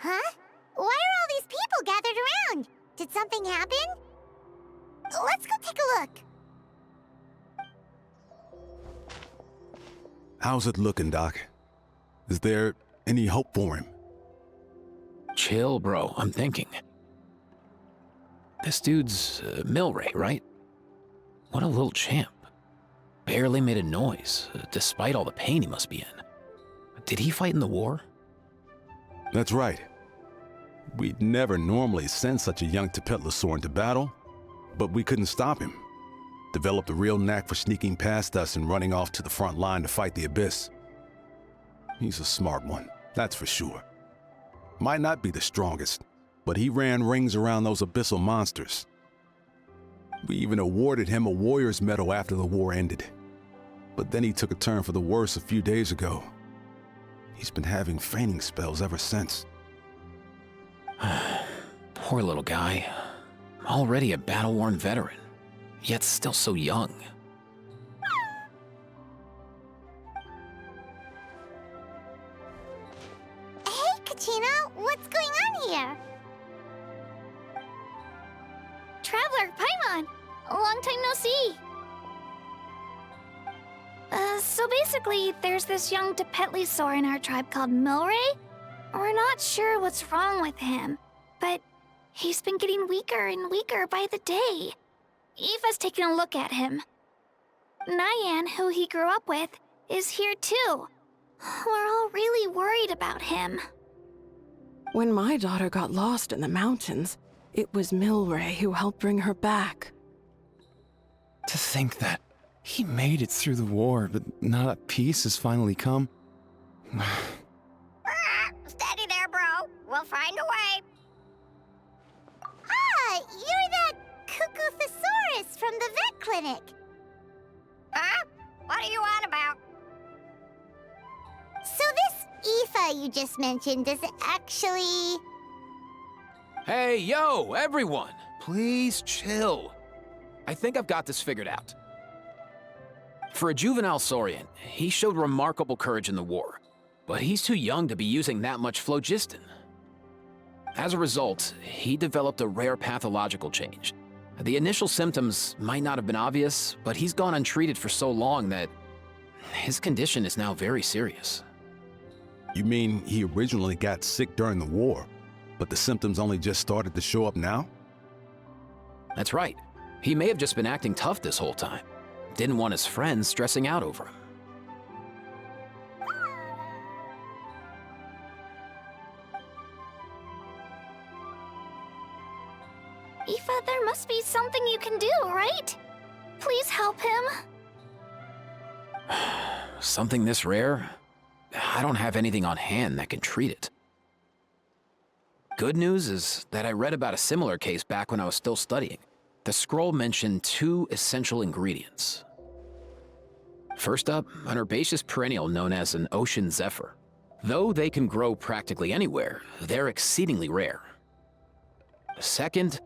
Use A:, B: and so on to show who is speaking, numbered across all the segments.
A: Huh? Why are all these people gathered around? Did something happen? Let's go take a look.
B: How's it looking, Doc? Is there any hope for him?
C: Chill, bro. I'm thinking. This dude's Milray, right? What a little champ. Barely made a noise, despite all the pain he must be in. Did he fight in the war?
B: That's right. We'd never normally send such a young Saurian into battle, but we couldn't stop him. Developed a real knack for sneaking past us and running off to the front line to fight the Abyss. He's a smart one, that's for sure. Might not be the strongest, but he ran rings around those abyssal monsters. We even awarded him a Warrior's Medal after the war ended. But then he took a turn for the worse a few days ago. He's been having fainting spells ever since.
C: Poor little guy. Already a battle-worn veteran, yet still so young.
A: Hey, Kachina, what's going on here? Traveler, Paimon! Long time no see! So basically, there's this young Saurian in our tribe called Milray. We're not sure what's wrong with him, but he's been getting weaker and weaker by the day. Eva's taking a look at him. Nyan, who he grew up with, is here too. We're all really worried about him.
D: When my daughter got lost in the mountains, it was Milray who helped bring her back.
E: To think that he made it through the war, but now that peace has finally come.
A: Steady there, bro. We'll find a way. Ah, you're that Cuckoo-thesaurus from the vet clinic. Huh? What are you on about? So this Aoife you just mentioned, does it actually...
C: Hey, yo, everyone! Please chill. I think I've got this figured out. For a juvenile Saurian, he showed remarkable courage in the war, but he's too young to be using that much phlogiston. As a result, he developed a rare pathological change. The initial symptoms might not have been obvious, but he's gone untreated for so long that his condition is now very serious.
B: You mean he originally got sick during the war, but the symptoms only just started to show up now?
C: That's right. He may have just been acting tough this whole time. Didn't want his friends stressing out over him.
A: Aoife, there must be something you can do, right? Please help him.
C: Something this rare? I don't have anything on hand that can treat it. Good news is that I read about a similar case back when I was still studying. The scroll mentioned 2 essential ingredients. First up, an herbaceous perennial known as an ocean zephyr. Though they can grow practically anywhere, they're exceedingly rare. Second,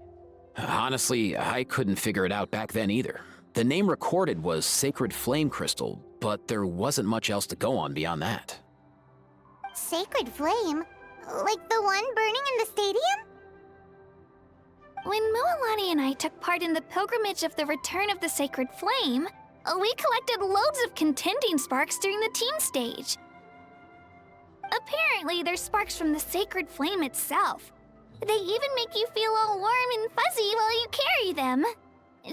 C: honestly, I couldn't figure it out back then either. The name recorded was Sacred Flame Crystal, but there wasn't much else to go on beyond that.
A: Sacred flame? Like the one burning in the stadium? When Mualani and I took part in the pilgrimage of the Return of the Sacred Flame, we collected loads of contending sparks during the team stage. Apparently, they're sparks from the Sacred Flame itself. They even make you feel all warm and fuzzy while you carry them.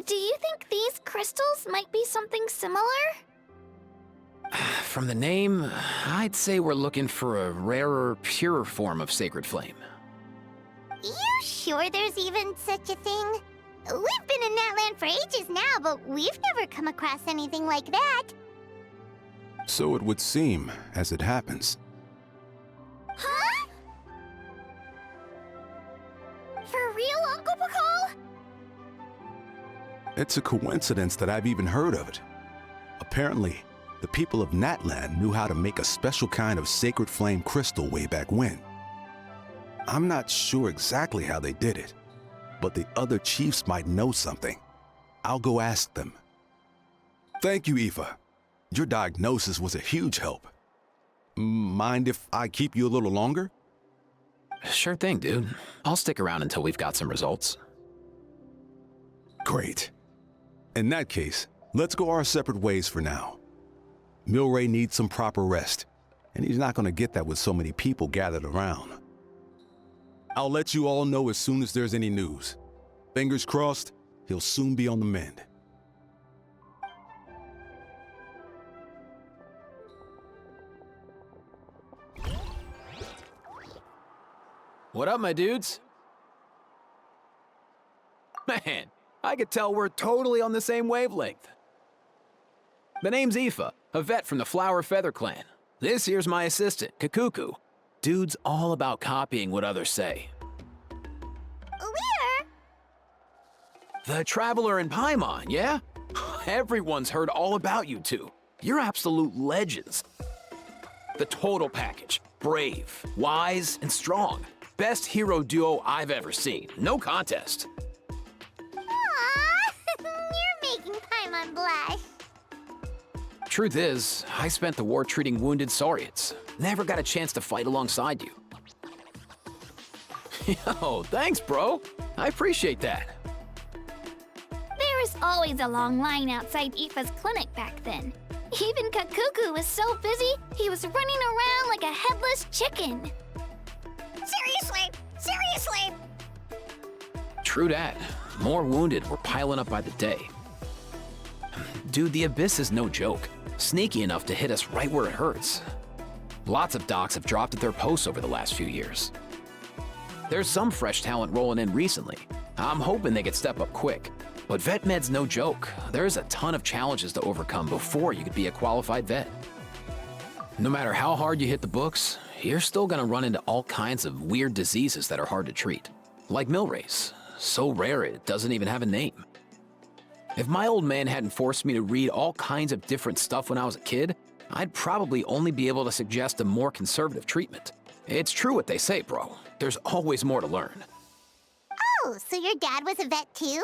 A: Do you think these crystals might be something similar?
C: From the name, I'd say we're looking for a rarer, purer form of Sacred Flame.
A: You sure there's even such a thing? We've been in that land for ages now, but we've never come across anything like that.
B: So it would seem, as it happens.
A: Huh? For real, Uncle Bacall?
B: It's a coincidence that I've even heard of it. Apparently, the people of Natland knew how to make a special kind of sacred flame crystal way back when. I'm not sure exactly how they did it, but the other chiefs might know something. I'll go ask them. Thank you, Aoife. Your diagnosis was a huge help. Mind if I keep you a little longer?
C: Sure thing, dude. I'll stick around until we've got some results.
B: Great. In that case, let's go our separate ways for now. Milray needs some proper rest, and he's not going to get that with so many people gathered around. I'll let you all know as soon as there's any news. Fingers crossed, he'll soon be on the mend.
C: What up, my dudes? Man, I could tell we're totally on the same wavelength. The name's Aoife, a vet from the Flower Feather clan. This here's my assistant, Kakuku. Dude's all about copying what others say.
A: Where?
C: The Traveler in Paimon, yeah? Everyone's heard all about you two. You're absolute legends. The total package. Brave, wise, and strong. Best hero duo I've ever seen. No contest.
A: Aww, you're making Paimon blush.
C: Truth is, I spent the war treating wounded Saurians. Never got a chance to fight alongside you. Yo, thanks, bro. I appreciate that.
A: There was always a long line outside Aoife's clinic back then. Even Kakuku was so busy, he was running around like a headless chicken. Seriously! Seriously!
C: True dat. More wounded were piling up by the day. Dude, the Abyss is no joke. Sneaky enough to hit us right where it hurts. Lots of docs have dropped at their posts over the last few years. There's some fresh talent rolling in recently. I'm hoping they could step up quick. But vet med's no joke. There's a ton of challenges to overcome before you could be a qualified vet. No matter how hard you hit the books, you're still gonna run into all kinds of weird diseases that are hard to treat. Like Milray's, so rare it doesn't even have a name. If my old man hadn't forced me to read all kinds of different stuff when I was a kid, I'd probably only be able to suggest a more conservative treatment. It's true what they say, bro. There's always more to learn.
A: Oh, so your dad was a vet too?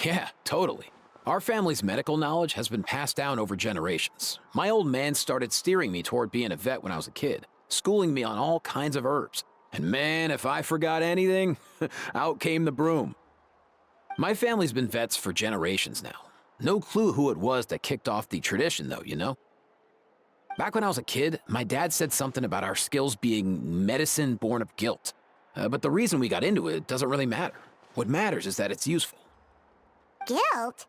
C: Yeah, totally. Our family's medical knowledge has been passed down over generations. My old man started steering me toward being a vet when I was a kid, schooling me on all kinds of herbs. And man, if I forgot anything, out came the broom. My family's been vets for generations now. No clue who it was that kicked off the tradition though, you know? Back when I was a kid, my dad said something about our skills being medicine born of guilt. But the reason we got into it doesn't really matter. What matters is that it's useful.
A: Guilt?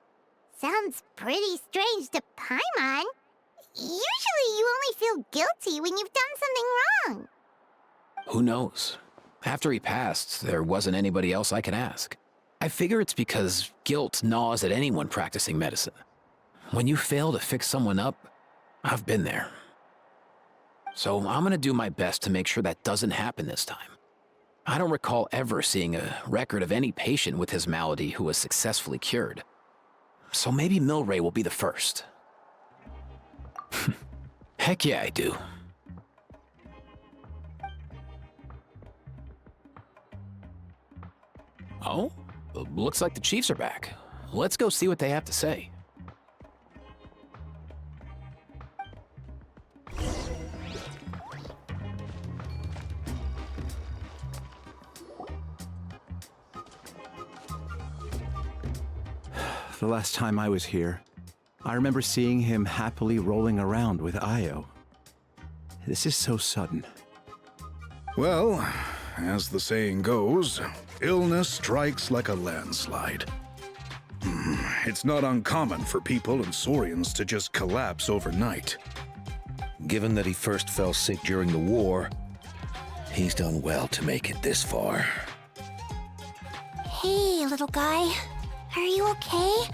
A: Sounds pretty strange to Paimon. Usually you only feel guilty when you've done something wrong.
C: Who knows? After he passed, there wasn't anybody else I could ask. I figure it's because guilt gnaws at anyone practicing medicine. When you fail to fix someone up, I've been there. So I'm gonna do my best to make sure that doesn't happen this time. I don't recall ever seeing a record of any patient with his malady who was successfully cured. So maybe Milray will be the first. Heck yeah, I do. Oh? Looks like the Chiefs are back. Let's go see what they have to say.
E: The last time I was here, I remember seeing him happily rolling around with Io. This is so sudden.
F: Well, as the saying goes, illness strikes like a landslide. It's not uncommon for people and Saurians to just collapse overnight.
G: Given that he first fell sick during the war, he's done well to make it this far.
A: Hey, little guy. Are you okay?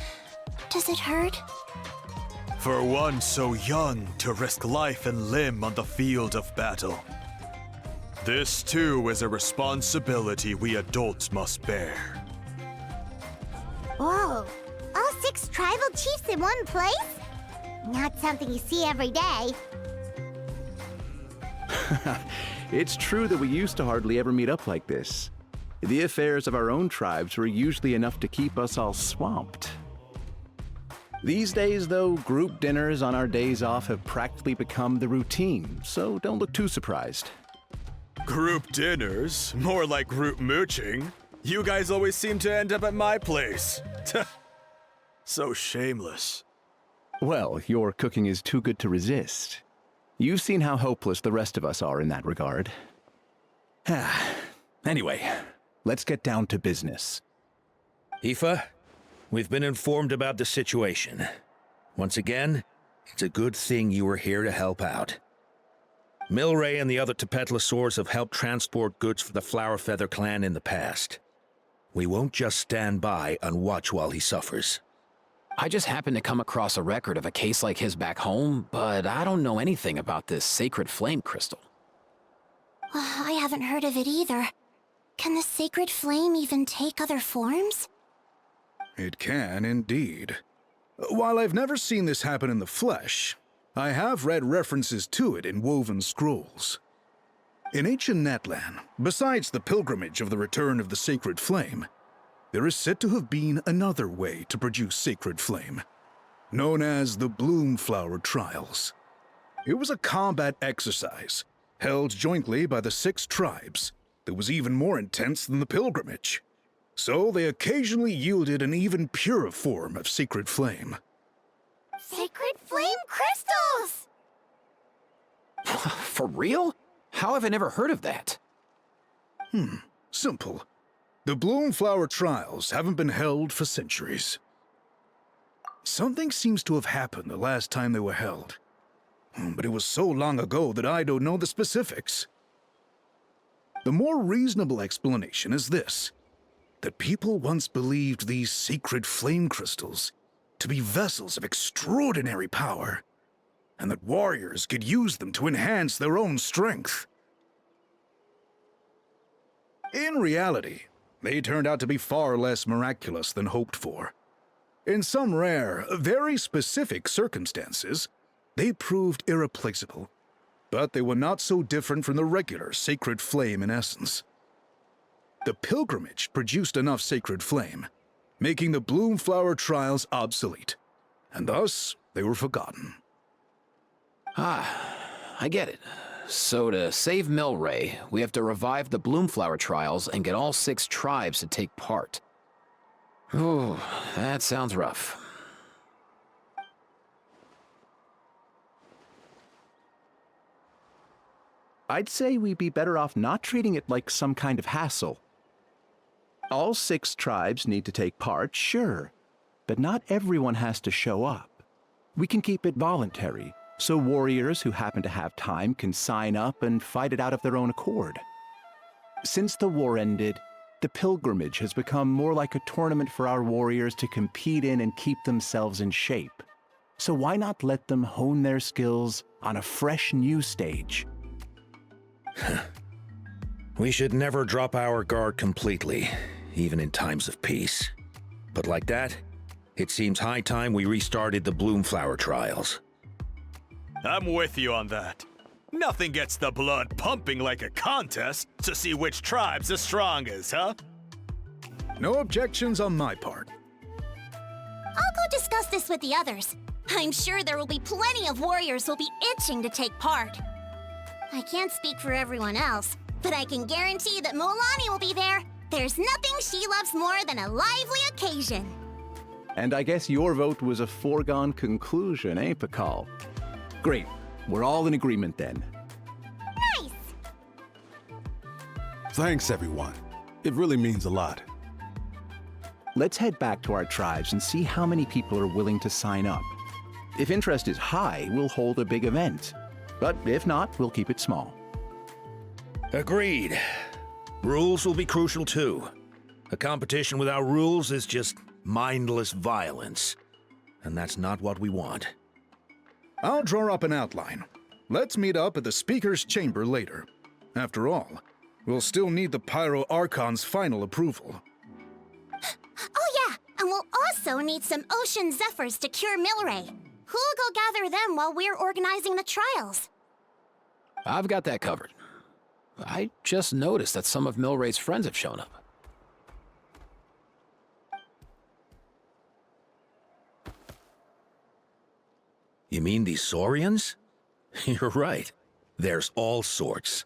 A: Does it hurt?
H: For one so young to risk life and limb on the field of battle. This too is a responsibility we adults must bear.
A: Whoa. All 6 tribal chiefs in one place? Not something you see every day.
E: It's true that we used to hardly ever meet up like this. The affairs of our own tribes were usually enough to keep us all swamped. These days, though, group dinners on our days off have practically become the routine, so don't look too surprised.
H: Group dinners? More like group mooching. You guys always seem to end up at my place. So shameless.
E: Well, your cooking is too good to resist. You've seen how hopeless the rest of us are in that regard. Anyway, let's get down to business.
G: Aoife, we've been informed about the situation. Once again, it's a good thing you were here to help out. Milray and the other Tepetlosaurs have helped transport goods for the Flower Feather clan in the past. We won't just stand by and watch while he suffers.
C: I just happened to come across a record of a case like his back home, but I don't know anything about this sacred flame crystal.
A: I haven't heard of it either. Can the sacred flame even take other forms?
F: It can indeed. While I've never seen this happen in the flesh, I have read references to it in woven scrolls. In ancient Natlan, besides the pilgrimage of the return of the sacred flame, there is said to have been another way to produce sacred flame, known as the Bloomflower Trials. It was a combat exercise, held jointly by the 6 tribes, that was even more intense than the pilgrimage. So they occasionally yielded an even purer form of sacred flame.
A: Sacred flame crystals!
C: For real? How have I never heard of that?
F: Simple. The Bloomflower Trials haven't been held for centuries. Something seems to have happened the last time they were held. But it was so long ago that I don't know the specifics. The more reasonable explanation is this: that people once believed these sacred flame crystals to be vessels of extraordinary power, and that warriors could use them to enhance their own strength. In reality, they turned out to be far less miraculous than hoped for. In some rare, very specific circumstances, they proved irreplaceable, but they were not so different from the regular sacred flame in essence. The pilgrimage produced enough sacred flame, making the Bloomflower Trials obsolete, and thus they were forgotten.
C: I get it. So to save Milray, we have to revive the Bloomflower Trials and get all 6 tribes to take part. Ooh, that sounds rough.
E: I'd say we'd be better off not treating it like some kind of hassle. All 6 tribes need to take part, sure, but not everyone has to show up. We can keep it voluntary, so warriors who happen to have time can sign up and fight it out of their own accord. Since the war ended, the pilgrimage has become more like a tournament for our warriors to compete in and keep themselves in shape. So why not let them hone their skills on a fresh new stage?
G: We should never drop our guard completely, even in times of peace. But like that, it seems high time we restarted the Bloomflower Trials.
H: I'm with you on that. Nothing gets the blood pumping like a contest to see which tribe's the strongest, huh?
F: No objections on my part.
A: I'll go discuss this with the others. I'm sure there will be plenty of warriors who'll be itching to take part. I can't speak for everyone else, but I can guarantee that Molani will be there. There's nothing she loves more than a lively occasion.
E: And I guess your vote was a foregone conclusion, eh, Pakal? Great. We're all in agreement then.
A: Nice!
B: Thanks, everyone. It really means a lot.
E: Let's head back to our tribes and see how many people are willing to sign up. If interest is high, we'll hold a big event. But if not, we'll keep it small.
G: Agreed. Rules will be crucial too. A competition without rules is just mindless violence. And that's not what we want.
F: I'll draw up an outline. Let's meet up at the Speaker's Chamber later. After all, we'll still need the Pyro Archon's final approval.
A: Oh yeah, and we'll also need some Ocean Zephyrs to cure Milray. Who'll go gather them while we're organizing the trials?
C: I've got that covered. I just noticed that some of Milray's friends have shown up.
G: You mean these Saurians? You're right. There's all sorts.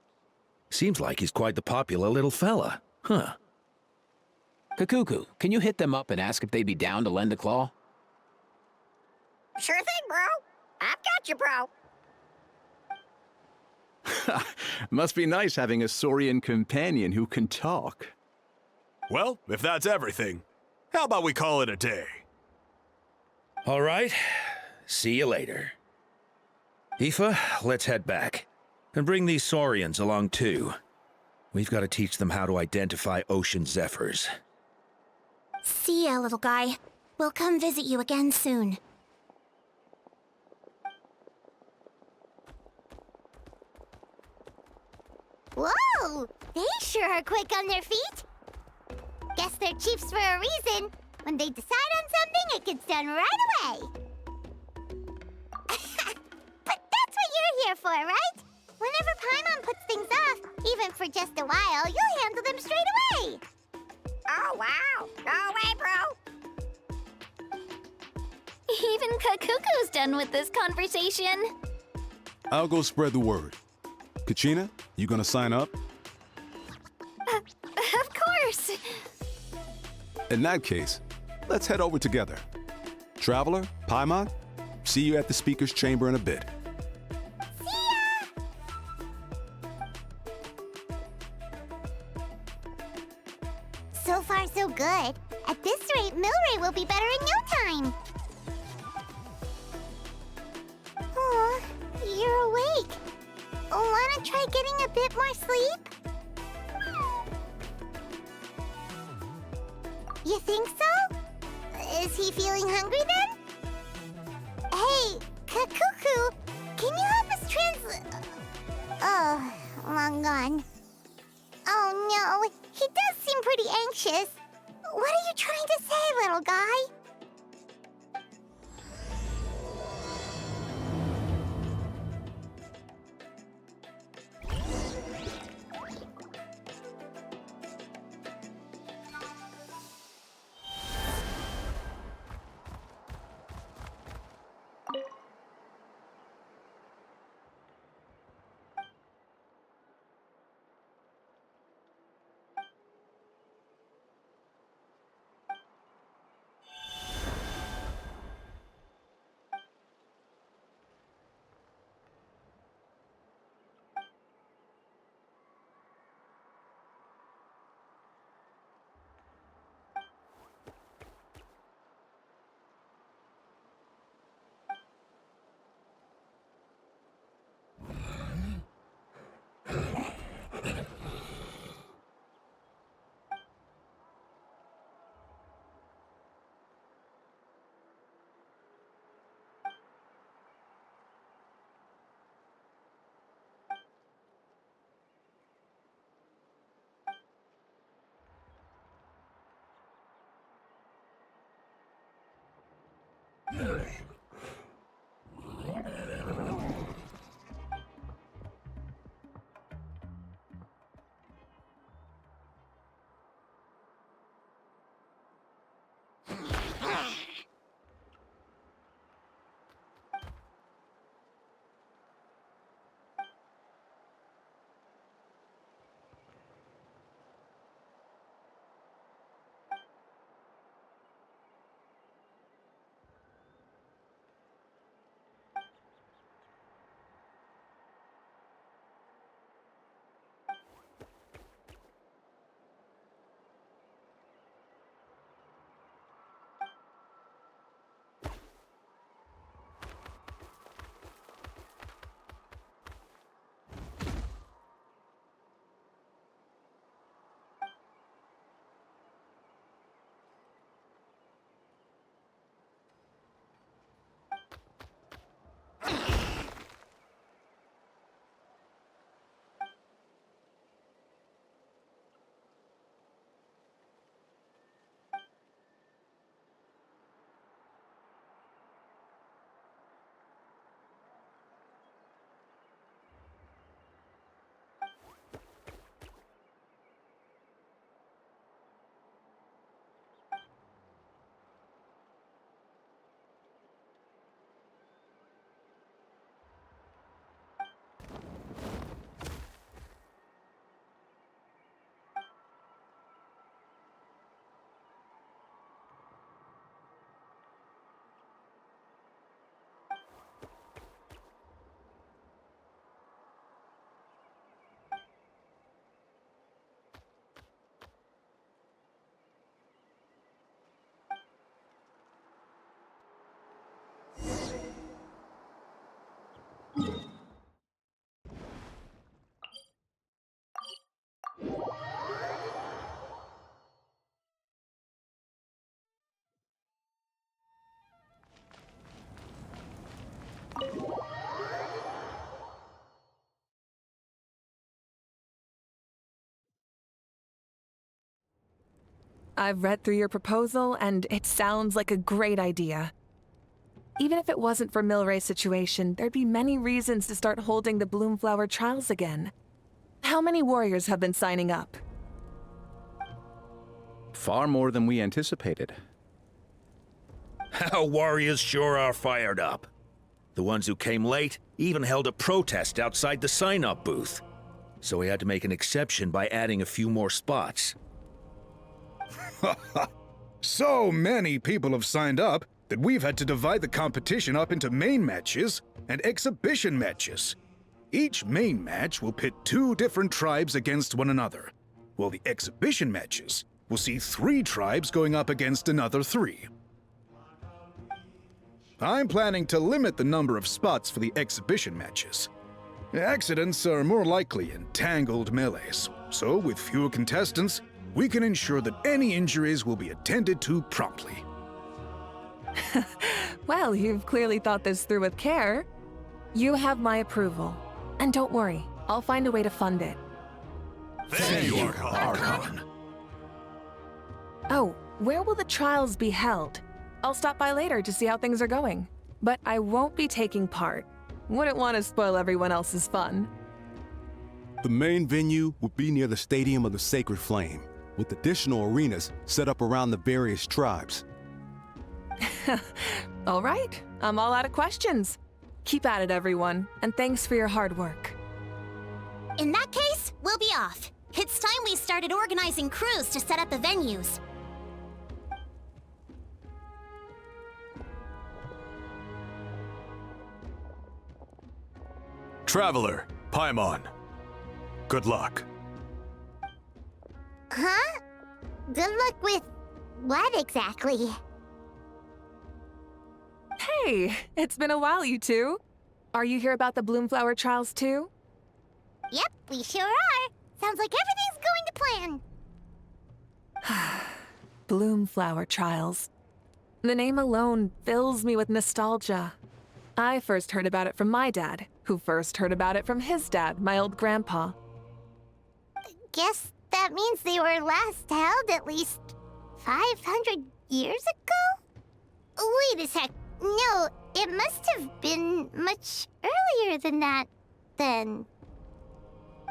G: Seems like he's quite the popular little fella. Huh.
C: Kakuku, can you hit them up and ask if they'd be down to lend a claw?
I: Sure thing, bro. I've got you, bro.
E: Must be nice having a Saurian companion who can talk.
H: Well, if that's everything, how about we call it a day?
G: All right. See you later. Aoife, let's head back. And bring these Saurians along too. We've got to teach them how to identify ocean zephyrs.
I: See ya, little guy. We'll come visit you again soon. Whoa! They sure are quick on their feet. Guess they're chiefs for a reason. When they decide on something, it gets done right away. But that's what you're here for, right? Whenever Paimon puts things off, even for just a while, you'll handle them straight away. Oh, wow. No way, bro.
A: Even Kakuku's done with this conversation.
B: I'll go spread the word. Kachina, you gonna sign up?
A: Of course.
B: In that case, let's head over together. Traveler, Paimon, see you at the speaker's chamber in a bit.
I: So far, so good. At this rate, Milray will be better in no time. Aw, you're awake. Wanna try getting a bit more sleep? You think so? Is he feeling hungry then? Hey, Kakuku, can you help us Oh, long gone. Oh no, he does seem pretty anxious. What are you trying to say, little guy?
D: I've read through your proposal, and it sounds like a great idea. Even if it wasn't for Milray's situation, there'd be many reasons to start holding the Bloomflower trials again. How many warriors have been signing up?
E: Far more than we anticipated.
G: Our warriors sure are fired up. The ones who came late even held a protest outside the sign-up booth. So we had to make an exception by adding a few more spots.
F: So many people have signed up that we've had to divide the competition up into main matches and exhibition matches. Each main match will pit 2 different tribes against one another, while the exhibition matches will see 3 tribes going up against another 3. I'm planning to limit the number of spots for the exhibition matches. Accidents are more likely in tangled melees, so with fewer contestants, we can ensure that any injuries will be attended to promptly.
D: Well, you've clearly thought this through with care. You have my approval. And don't worry, I'll find a way to fund it.
H: Thank you, Archon.
D: Oh, where will the trials be held? I'll stop by later to see how things are going. But I won't be taking part. Wouldn't want to spoil everyone else's fun.
B: The main venue will be near the Stadium of the Sacred Flame, with additional arenas set up around the various tribes.
D: All right, I'm all out of questions. Keep at it, everyone, and thanks for your hard work.
I: In that case, we'll be off. It's time we started organizing crews to set up the venues.
H: Traveler, Paimon. Good luck.
I: Huh? Good luck with what exactly?
D: Hey, it's been a while, you two. Are you here about the Bloomflower trials too?
I: Yep, we sure are. Sounds like everything's going to plan.
D: Bloomflower trials. The name alone fills me with nostalgia. I first heard about it from my dad, who first heard about it from his dad, my old grandpa.
I: Guess that means they were last held at least 500 years ago? Wait a sec. No, it must have been much earlier than that, then.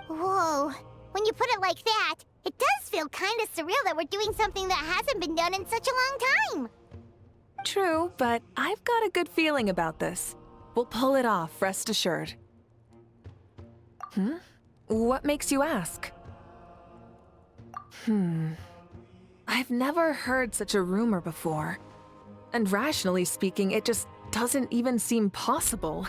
I: Whoa. When you put it like that, it does feel kind of surreal that we're doing something that hasn't been done in such a long time.
D: True, but I've got a good feeling about this. We'll pull it off, rest assured. What makes you ask? I've never heard such a rumor before. And rationally speaking, it just doesn't even seem possible.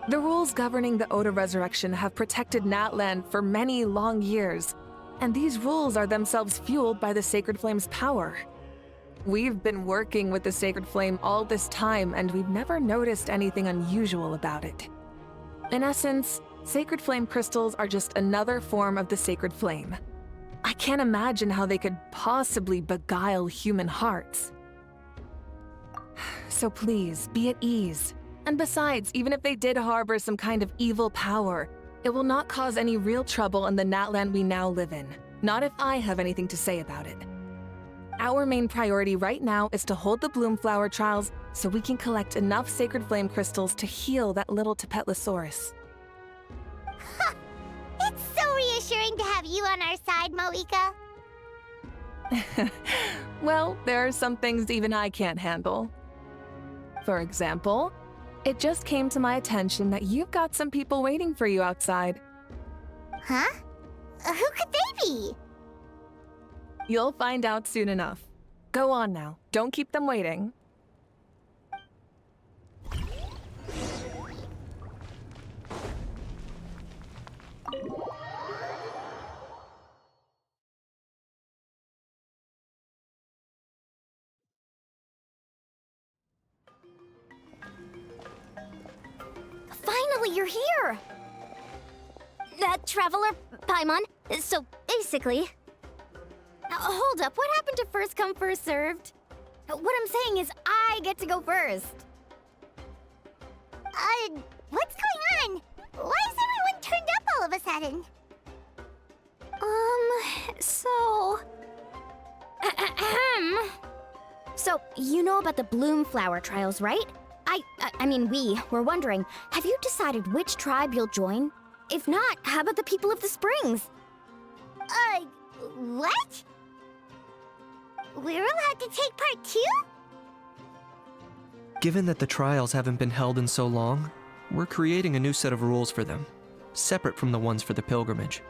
D: The rules governing the Oda Resurrection have protected Natlan for many long years, and these rules are themselves fueled by the Sacred Flame's power. We've been working with the Sacred Flame all this time, and we've never noticed anything unusual about it. In essence, Sacred Flame crystals are just another form of the Sacred Flame. I can't imagine how they could possibly beguile human hearts. So please, be at ease. And besides, even if they did harbor some kind of evil power, it will not cause any real trouble in the Natlan we now live in. Not if I have anything to say about it. Our main priority right now is to hold the Bloomflower trials so we can collect enough Sacred Flame crystals to heal that little Tapetlosaurus.
I: It's so reassuring to have you on our side, Moeka.
D: Well, there are some things even I can't handle. For example, it just came to my attention that you've got some people waiting for you outside.
I: Huh? Who could they be?
D: You'll find out soon enough. Go on now, don't keep them waiting.
A: Finally, you're here! Traveler, Paimon. So, basically... hold up, what happened to first come, first served? What I'm saying is I get to go first.
I: What's going on? Why is everyone turned up all of a sudden?
A: So...
J: You know about the bloom flower trials, right? I mean, we were wondering, have you decided which tribe you'll join? If not, how about the people of the springs?
I: What? We're allowed to take part too?
K: Given that the trials haven't been held in so long, we're creating a new set of rules for them, separate from the ones for the pilgrimage.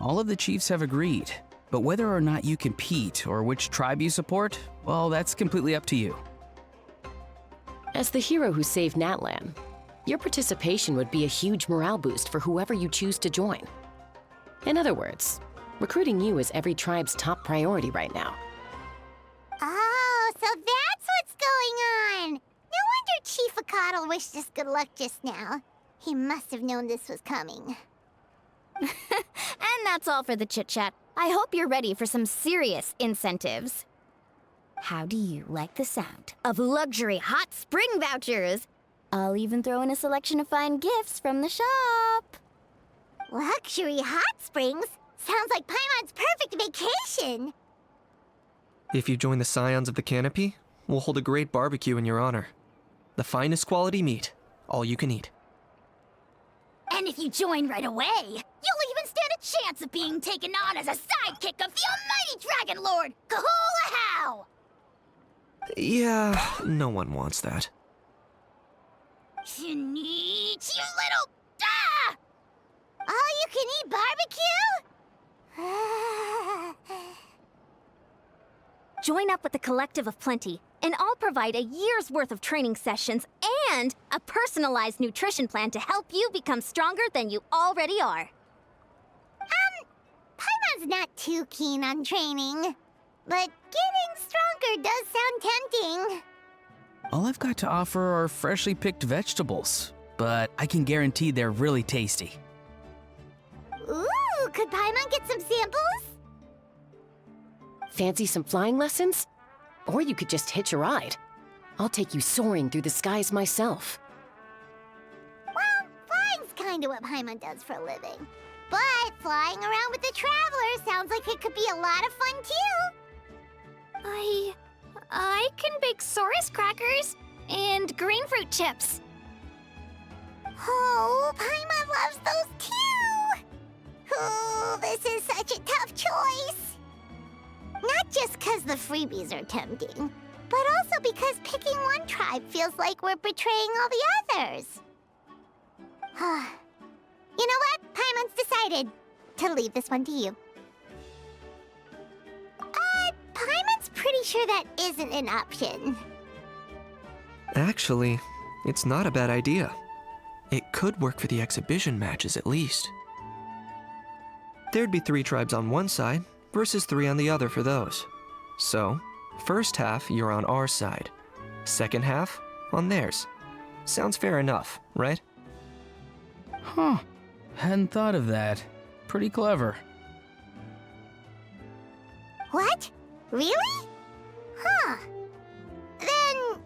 L: All of the chiefs have agreed, but whether or not you compete or which tribe you support, well, that's completely up to you.
M: As the hero who saved Natlan, your participation would be a huge morale boost for whoever you choose to join. In other words, recruiting you is every tribe's top priority right now.
I: Oh, so that's what's going on! No wonder Chief Akatl wished us good luck just now. He must have known this was coming.
J: And that's all for the chit-chat. I hope you're ready for some serious incentives. How do you like the sound of luxury hot spring vouchers? I'll even throw in a selection of fine gifts from the shop.
I: Luxury hot springs? Sounds like Paimon's perfect vacation!
K: If you join the Scions of the Canopy, we'll hold a great barbecue in your honor. The finest quality meat, all you can eat.
A: And if you join right away, you'll even stand a chance of being taken on as a sidekick of the almighty Dragon Lord, Kahula!
K: Yeah, no one wants that.
A: You little... Ah!
I: All-you-can-eat barbecue?
J: Join up with the Collective of Plenty, and I'll provide a year's worth of training sessions and a personalized nutrition plan to help you become stronger than you already are.
I: Paimon's not too keen on training, but getting stronger does sound tempting.
L: All I've got to offer are freshly picked vegetables, but I can guarantee they're really tasty.
I: Ooh, could Paimon get some samples?
M: Fancy some flying lessons? Or you could just hitch a ride. I'll take you soaring through the skies myself.
I: Well, flying's kinda what Paimon does for a living. But flying around with the Traveler sounds like it could be a lot of fun too.
A: I can bake Saurus crackers and green fruit chips.
I: Oh, Paimon loves those too! Oh, this is such a tough choice. Not just because the freebies are tempting, but also because picking one tribe feels like we're betraying all the others. You know what? Paimon's decided to leave this one to you. Paimon's pretty sure that isn't an option.
K: Actually, it's not a bad idea. It could work for the exhibition matches at least. There'd be 3 tribes on one side versus 3 on the other for those. So, first half you're on our side, second half on theirs. Sounds fair enough, right?
L: Huh. Hadn't thought of that. Pretty clever.
I: What? Really? Huh. Then,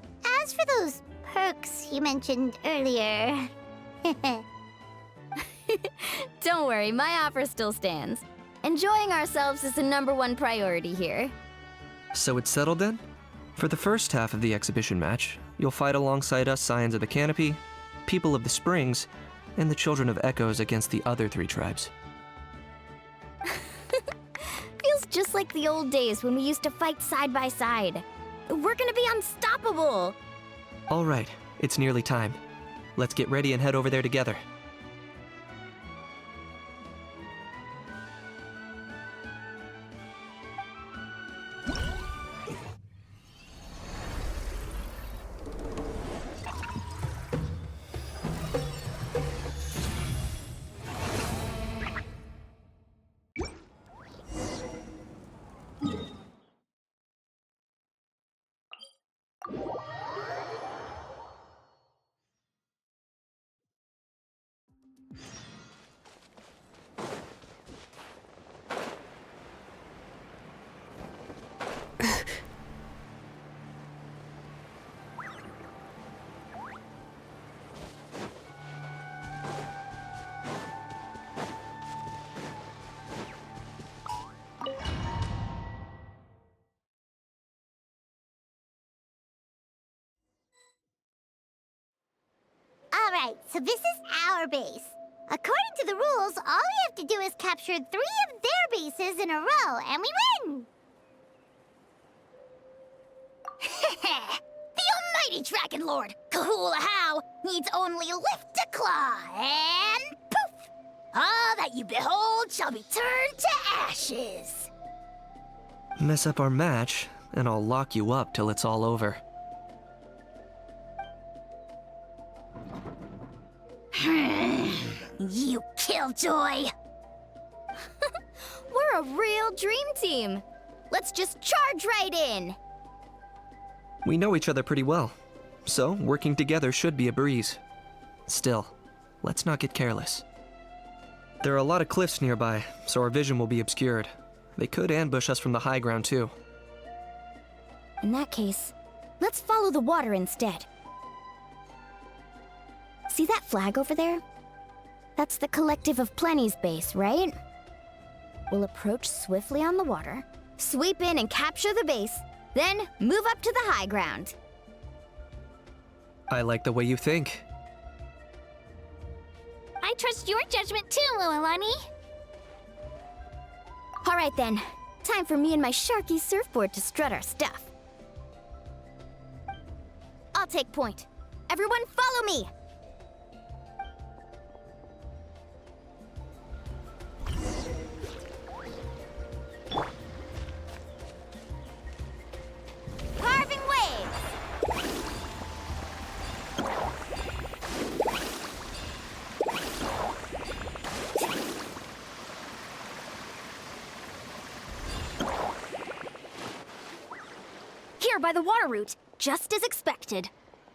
I: as for those perks you mentioned earlier...
J: Don't worry, my offer still stands. Enjoying ourselves is the #1 priority here.
K: So it's settled then? For the first half of the exhibition match, you'll fight alongside us Scions of the Canopy, People of the Springs, and the Children of Echoes against the other 3 tribes.
J: Feels just like the old days when we used to fight side by side. We're gonna be unstoppable!
K: All right, it's nearly time. Let's get ready and head over there together.
I: Alright, so this is our base. According to the rules, all we have to do is capture 3 of their bases in a row, and we win!
J: The almighty Dragon Lord, Kahula How, needs only lift a claw, and poof! All that you behold shall be turned to ashes.
K: Mess up our match, and I'll lock you up till it's all over.
J: You killjoy! We're a real dream team. Let's just charge right in.
K: We know each other pretty well, so working together should be a breeze. Still, let's not get careless. There are a lot of cliffs nearby, so our vision will be obscured. They could ambush us from the high ground too.
J: In that case, let's follow the water instead. See that flag over there? That's the Collective of Plenty's base, right? We'll approach swiftly on the water, sweep in and capture the base, then move up to the high ground.
K: I like the way you think.
A: I trust your judgment too, Lualani.
J: All right then, time for me and my Sharky surfboard to strut our stuff. I'll take point. Everyone follow me! Carving waves! Here by the water route, just as expected.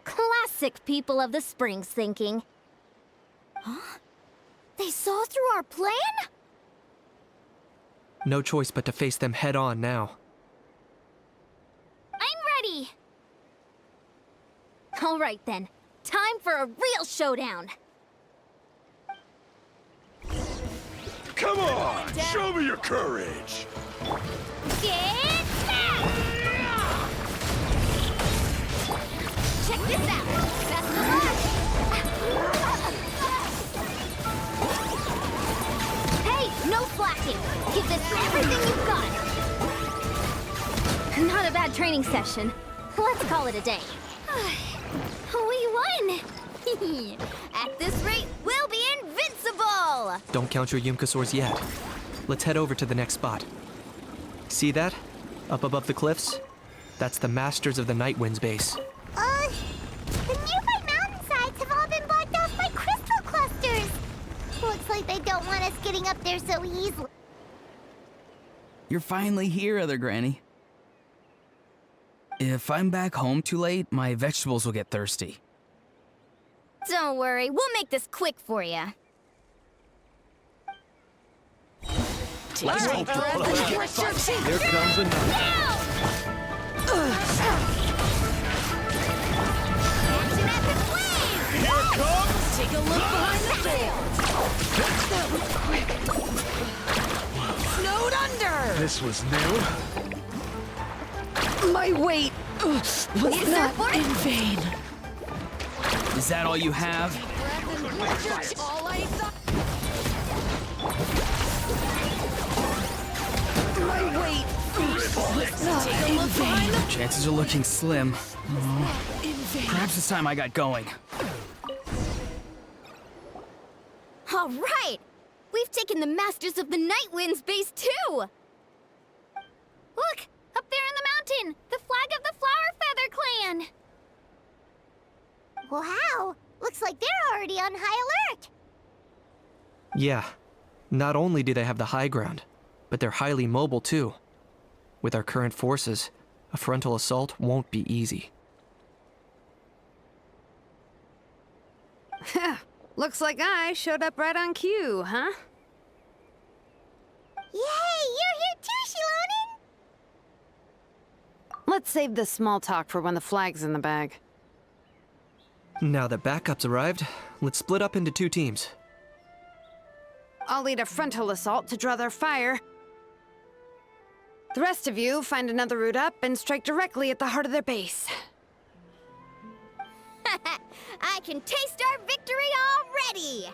J: Classic people of the Springs thinking. Huh? They saw through our plan?
K: No choice but to face them head on now.
A: I'm ready.
J: All right then, time for a real showdown.
H: Come on! Show me your courage!
J: Get down! Check this out! Best of luck! Hey, no flashing! Give this everything you've got! Not a bad training session. Let's call it a day.
A: We won!
J: At this rate, we'll be invincible!
K: Don't count your Yumkasaurs yet. Let's head over to the next spot. See that? Up above the cliffs? That's the Masters of the Night Wind's base.
I: The nearby mountainsides have all been blocked off by crystal clusters. Looks like they don't want us getting up there so easily.
L: You're finally here, Other Granny. If I'm back home too late, my vegetables will get thirsty.
J: Don't worry, we'll make this quick for you.
G: Let's hope the plan gets
K: Here comes another.
H: Here comes...
J: Take a look behind the veil.
G: That was quick.
D: Snowed under!
G: This was new.
D: My weight was not in vain.
L: Is that all you have?
D: All I thought. My weight was not in vain.
L: Chances are looking slim.
D: In vain.
L: Perhaps it's time I got going.
J: All right! We've taken the Masters of the Night Wind's base too!
A: Look! Up there in the mountain! The flag of the Flower Feather Clan!
I: Wow, looks like they're already on high alert.
K: Yeah. Not only do they have the high ground, but they're highly mobile too. With our current forces, a frontal assault won't be easy.
N: Looks like I showed up right on cue, huh?
I: Yay, you're here too, Shilonen!
N: Let's save the small talk for when the flag's in the bag.
K: Now that backup's arrived, let's split up into 2 teams.
N: I'll lead a frontal assault to draw their fire. The rest of you find another route up and strike directly at the heart of their base.
J: I can taste our victory already!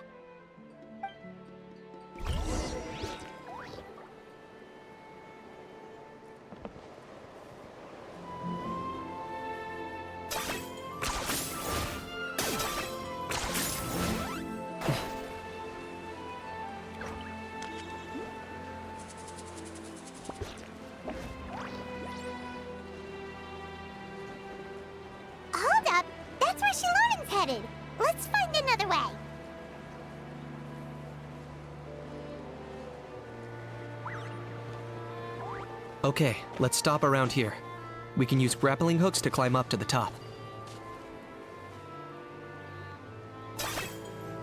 I: Hold up! That's where Shalonin's headed! Let's find another way!
K: Okay, let's stop around here. We can use grappling hooks to climb up to the top.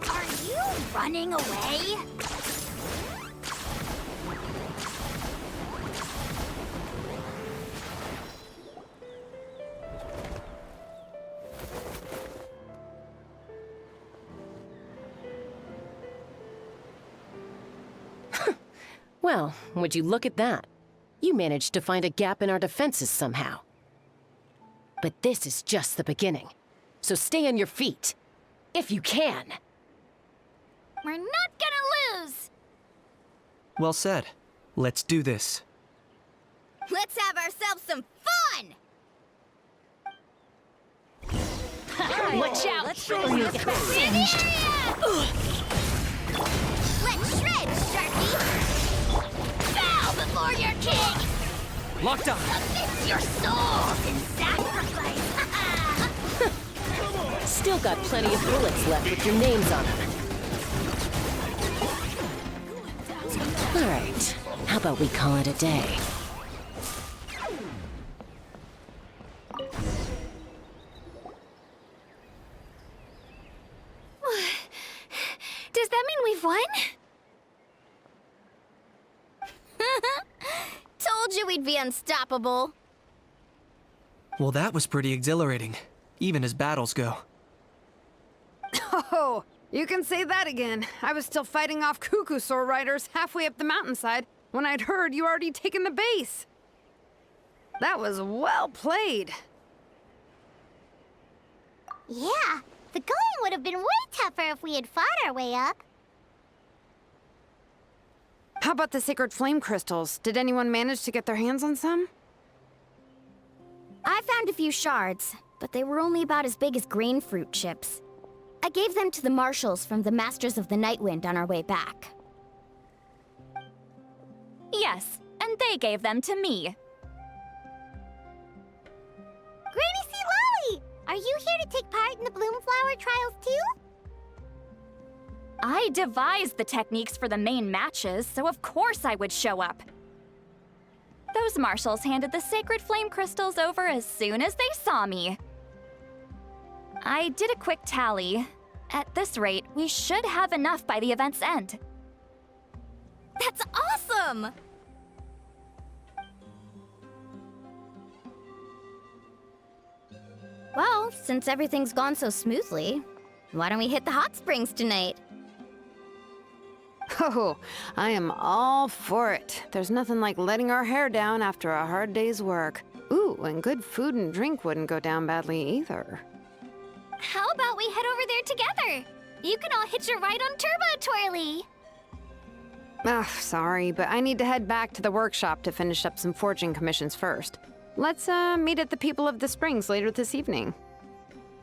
A: Are you running away?
M: Well, would you look at that? You managed to find a gap in our defenses somehow. But this is just the beginning. So stay on your feet. If you can.
A: We're not gonna lose!
K: Well said. Let's do this.
J: Let's have ourselves some fun!
A: Watch out! Or you'll get singed!
J: Let's shred, Sharky! Bow before your king!
L: Locked on!
J: Submit your souls in sacrifice!
M: Still got plenty of bullets left with your names on them. Alright, how about we call it a day?
A: Does that mean we've won?
J: Told you we'd be unstoppable.
K: Well, that was pretty exhilarating, even as battles go.
N: Oh, you can say that again. I was still fighting off Cuckoosaur riders halfway up the mountainside when I'd heard you already taken the base. That was well played.
I: Yeah, the going would have been way tougher if we had fought our way up.
N: How about the sacred flame crystals? Did anyone manage to get their hands on some?
J: I found a few shards, but they were only about as big as grain fruit chips. I gave them to the marshals from the Masters of the Nightwind on our way back.
A: Yes, and they gave them to me.
I: Granny C. Lolly! Are you here to take part in the Bloomflower trials too?
A: I devised the techniques for the main matches, so of course I would show up. Those marshals handed the sacred flame crystals over as soon as they saw me. I did a quick tally. At this rate, we should have enough by the event's end.
J: That's awesome! Well, since everything's gone so smoothly, why don't we hit the hot springs tonight?
N: Oh, I am all for it. There's nothing like letting our hair down after a hard day's work. Ooh, and good food and drink wouldn't go down badly either.
A: How about we head over there together? You can all hitch a ride on Turbo Twirly.
N: Ugh, sorry, but I need to head back to the workshop to finish up some forging commissions first. Let's, meet at the People of the Springs later this evening.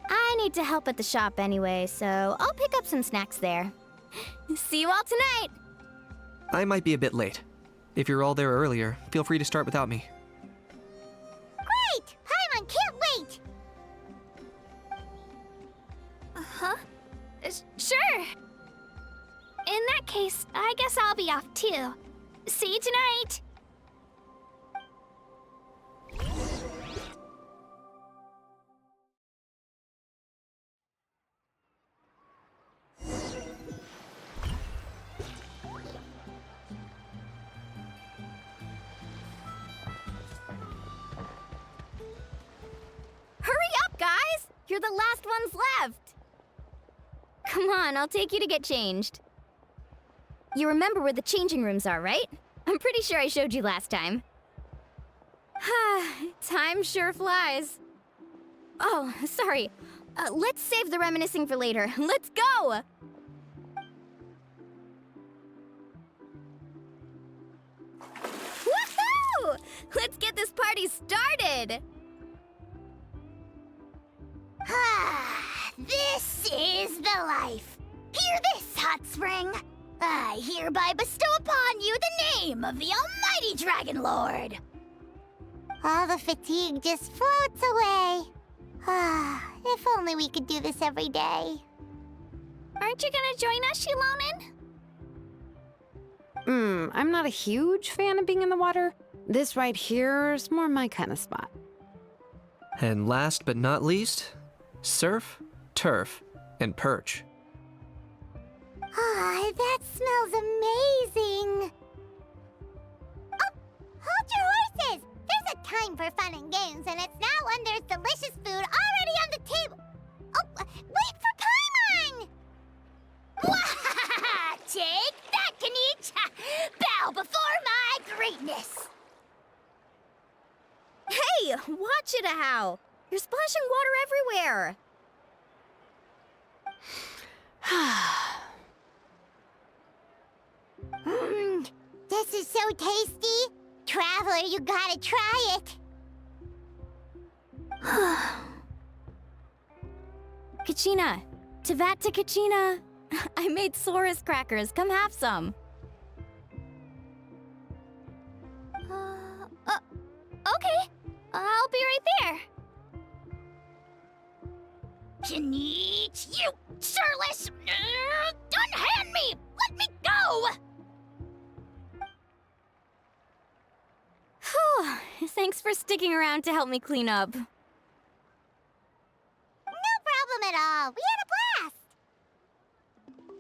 J: I need to help at the shop anyway, so I'll pick up some snacks there. See you all tonight!
K: I might be a bit late. If you're all there earlier, feel free to start without me.
I: Great! Paimon can't wait!
A: Huh? Sure. In that case, I guess I'll be off too. See you tonight.
J: Hurry up, guys! You're the last ones left! Come on, I'll take you to get changed. You remember where the changing rooms are, right? I'm pretty sure I showed you last time. Time sure flies. Oh, sorry. Let's save the reminiscing for later. Let's go! Woohoo! Let's get this party started!
I: This is the life. Hear this, hot spring. I hereby bestow upon you the name of the Almighty Dragon Lord. All the fatigue just floats away. If only we could do this every day.
A: Aren't you gonna join us, Shilonen?
N: I'm not a huge fan of being in the water. This right here is more my kind of spot.
K: And last but not least, surf, turf, and perch.
I: That smells amazing. Oh, hold your horses. There's a time for fun and games, and it's now when there's delicious food already on the table. Oh, wait for Paimon! Take that, Kanich! Bow before my greatness!
J: Hey, watch it, How! You're splashing water everywhere!
I: This is so tasty. Traveler, you gotta try it.
J: Kachina! Tevat to Kachina! I made Saurus crackers. Come have some.
A: Okay. I'll be right there.
I: Kanich, you surless! Unhand me! Let me go!
J: Whew. Thanks for sticking around to help me clean up.
I: No problem at all. We had a blast.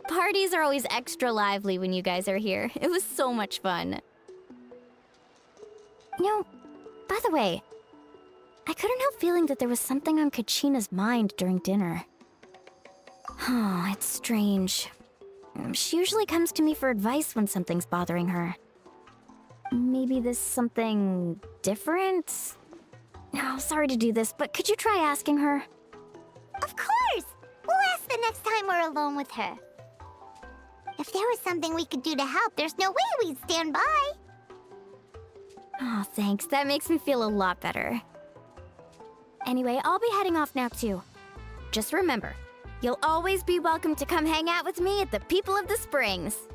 J: Parties are always extra lively when you guys are here. It was so much fun. You know, by the way, I couldn't help feeling that there was something on Kachina's mind during dinner. Oh, it's strange. She usually comes to me for advice when something's bothering her. Maybe this something different? Oh, sorry to do this, but could you try asking her?
I: Of course! We'll ask the next time we're alone with her. If there was something we could do to help, there's no way we'd stand by.
J: Oh, thanks. That makes me feel a lot better. Anyway, I'll be heading off now, too. Just remember, you'll always be welcome to come hang out with me at the People of the Springs.